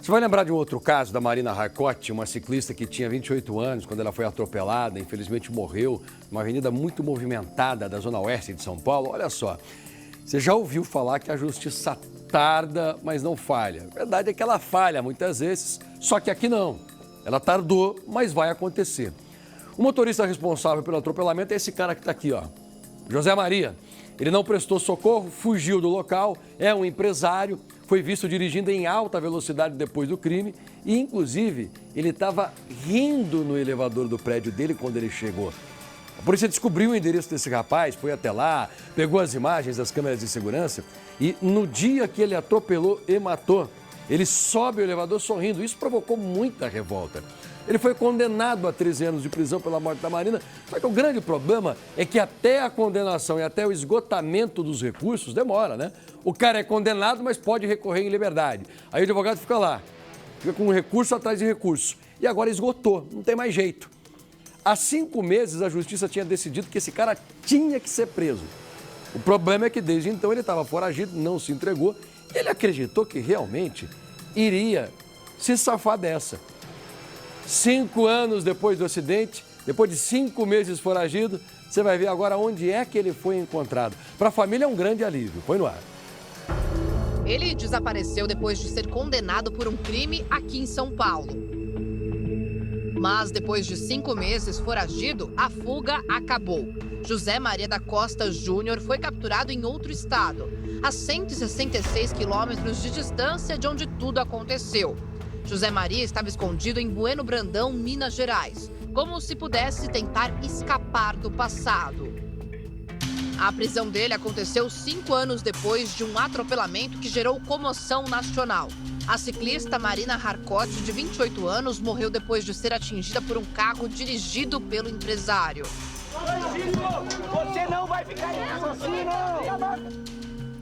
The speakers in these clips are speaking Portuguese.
Você vai lembrar de um outro caso da Marina Harcotti, uma ciclista que tinha 28 anos quando ela foi atropelada, infelizmente morreu numa avenida muito movimentada da zona oeste de São Paulo. Olha só, você já ouviu falar que a justiça tarda, mas não falha. A verdade é que ela falha muitas vezes, só que aqui não. Ela tardou, mas vai acontecer. O motorista responsável pelo atropelamento é esse cara que está aqui, ó, José Maria. Ele não prestou socorro, fugiu do local, é um empresário, foi visto dirigindo em alta velocidade depois do crime e, inclusive, ele estava rindo no elevador do prédio dele quando ele chegou. A polícia descobriu o endereço desse rapaz, foi até lá, pegou as imagens das câmeras de segurança e, no dia que ele atropelou e matou, ele sobe o elevador sorrindo. Isso provocou muita revolta. Ele foi condenado a 13 anos de prisão pela morte da Marina, só que o grande problema é que até a condenação e até o esgotamento dos recursos demora, né? O cara é condenado, mas pode recorrer em liberdade. Aí o advogado fica lá, fica com recurso atrás de recurso. E agora esgotou, não tem mais jeito. Há 5 meses a justiça tinha decidido que esse cara tinha que ser preso. O problema é que desde então ele estava foragido, não se entregou. Ele acreditou que realmente iria se safar dessa. 5 anos depois do acidente, depois de 5 meses foragido, você vai ver agora onde é que ele foi encontrado. Para a família é um grande alívio. Põe no ar. Ele desapareceu depois de ser condenado por um crime aqui em São Paulo. Mas depois de 5 meses foragido, a fuga acabou. José Maria da Costa Júnior foi capturado em outro estado, a 166 quilômetros de distância de onde tudo aconteceu. José Maria estava escondido em Bueno Brandão, Minas Gerais, como se pudesse tentar escapar do passado. A prisão dele aconteceu 5 anos depois de um atropelamento que gerou comoção nacional. A ciclista Marina Harcotti, de 28 anos, morreu depois de ser atingida por um carro dirigido pelo empresário. Você não vai ficar assim, não!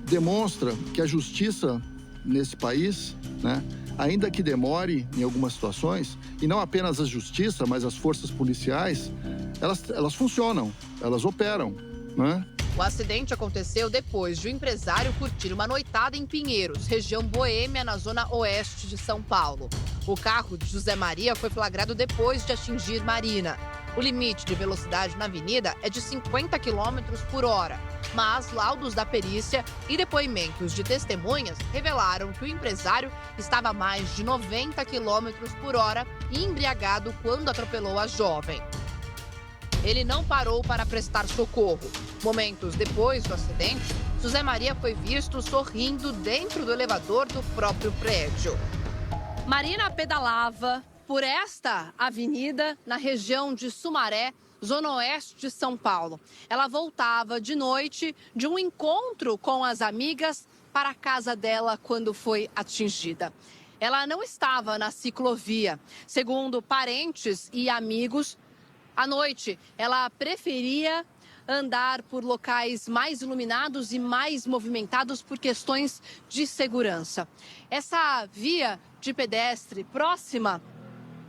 Demonstra que a justiça nesse país, né, ainda que demore em algumas situações, e não apenas a justiça, mas as forças policiais, elas funcionam, elas operam, né? O acidente aconteceu depois de o empresário curtir uma noitada em Pinheiros, região boêmia, na zona oeste de São Paulo. O carro de José Maria foi flagrado depois de atingir Marina. O limite de velocidade na avenida é de 50 km por hora, mas laudos da perícia e depoimentos de testemunhas revelaram que o empresário estava a mais de 90 km por hora e embriagado quando atropelou a jovem. Ele não parou para prestar socorro. Momentos depois do acidente, José Maria foi visto sorrindo dentro do elevador do próprio prédio. Marina pedalava por esta avenida na região de Sumaré, zona oeste de São Paulo. Ela voltava de noite de um encontro com as amigas para a casa dela quando foi atingida. Ela não estava na ciclovia. Segundo parentes e amigos, à noite, ela preferia andar por locais mais iluminados e mais movimentados por questões de segurança. Essa via de pedestre próxima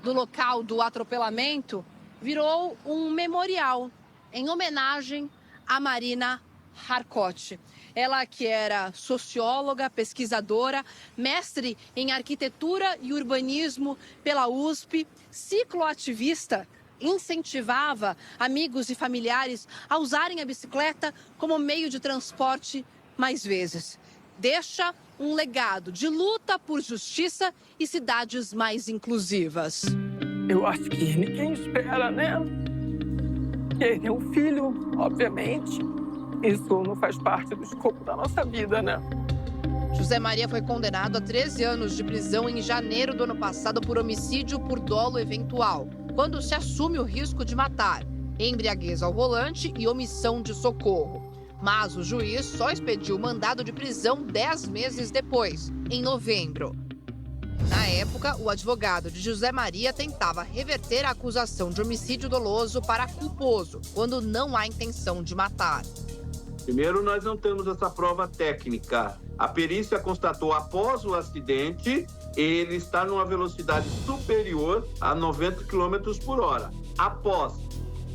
do local do atropelamento virou um memorial em homenagem a Marina Harcotti. Ela que era socióloga, pesquisadora, mestre em arquitetura e urbanismo pela USP, cicloativista, incentivava amigos e familiares a usarem a bicicleta como meio de transporte mais vezes. Deixa um legado de luta por justiça e cidades mais inclusivas. Eu acho que ninguém espera, né? Ele é um filho, obviamente. Isso não faz parte do escopo da nossa vida, né? José Maria foi condenado a 13 anos de prisão em janeiro do ano passado por homicídio por dolo eventual, quando se assume o risco de matar, embriaguez ao volante e omissão de socorro. Mas o juiz só expediu o mandado de prisão 10 meses depois, em novembro. Na época, o advogado de José Maria tentava reverter a acusação de homicídio doloso para culposo, quando não há intenção de matar. Primeiro, nós não temos essa prova técnica. A perícia constatou, após o acidente, ele está numa velocidade superior a 90 km por hora. Após,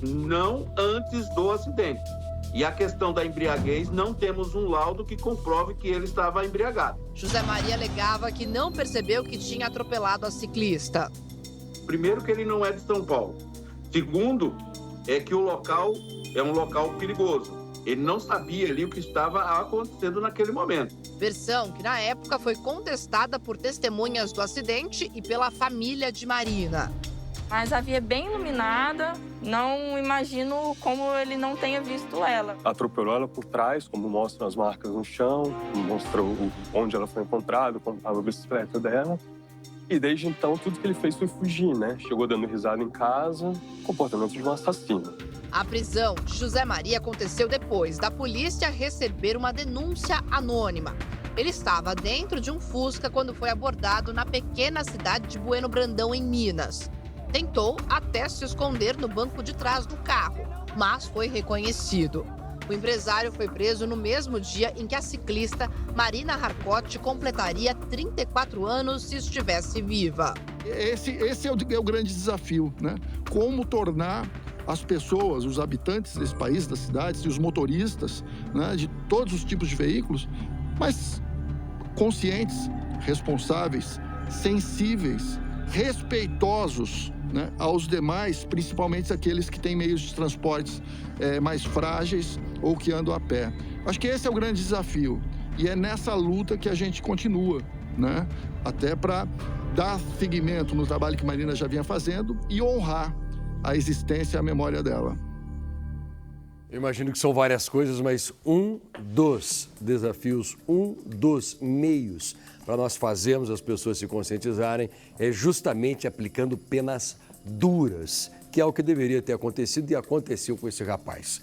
não antes do acidente. E a questão da embriaguez, não temos um laudo que comprove que ele estava embriagado. José Maria alegava que não percebeu que tinha atropelado a ciclista. Primeiro, que ele não é de São Paulo. Segundo, é que o local é um local perigoso. Ele não sabia ali o que estava acontecendo naquele momento. Versão que, na época, foi contestada por testemunhas do acidente e pela família de Marina. Mas a via é bem iluminada, não imagino como ele não tenha visto ela. Atropelou ela por trás, como mostram as marcas no chão, mostrou onde ela foi encontrada, como estava a bicicleta dela. E desde então, tudo que ele fez foi fugir, né? Chegou dando risada em casa, comportamento de um assassino. A prisão de José Maria aconteceu depois da polícia receber uma denúncia anônima. Ele estava dentro de um Fusca quando foi abordado na pequena cidade de Bueno Brandão, em Minas. Tentou até se esconder no banco de trás do carro, mas foi reconhecido. O empresário foi preso no mesmo dia em que a ciclista Marina Harcourt completaria 34 anos se estivesse viva. Esse é o grande desafio, né? Como tornar as pessoas, os habitantes desse país, das cidades e os motoristas, né, de todos os tipos de veículos, mais conscientes, responsáveis, sensíveis, respeitosos, né, aos demais, principalmente aqueles que têm meios de transportes mais frágeis ou que andam a pé. Acho que esse é o grande desafio e é nessa luta que a gente continua, né, até para dar seguimento no trabalho que Marina já vinha fazendo e honrar a existência e a memória dela. Eu imagino que são várias coisas, mas um dos desafios, um dos meios para nós fazermos as pessoas se conscientizarem é justamente aplicando penas duras, que é o que deveria ter acontecido e aconteceu com esse rapaz.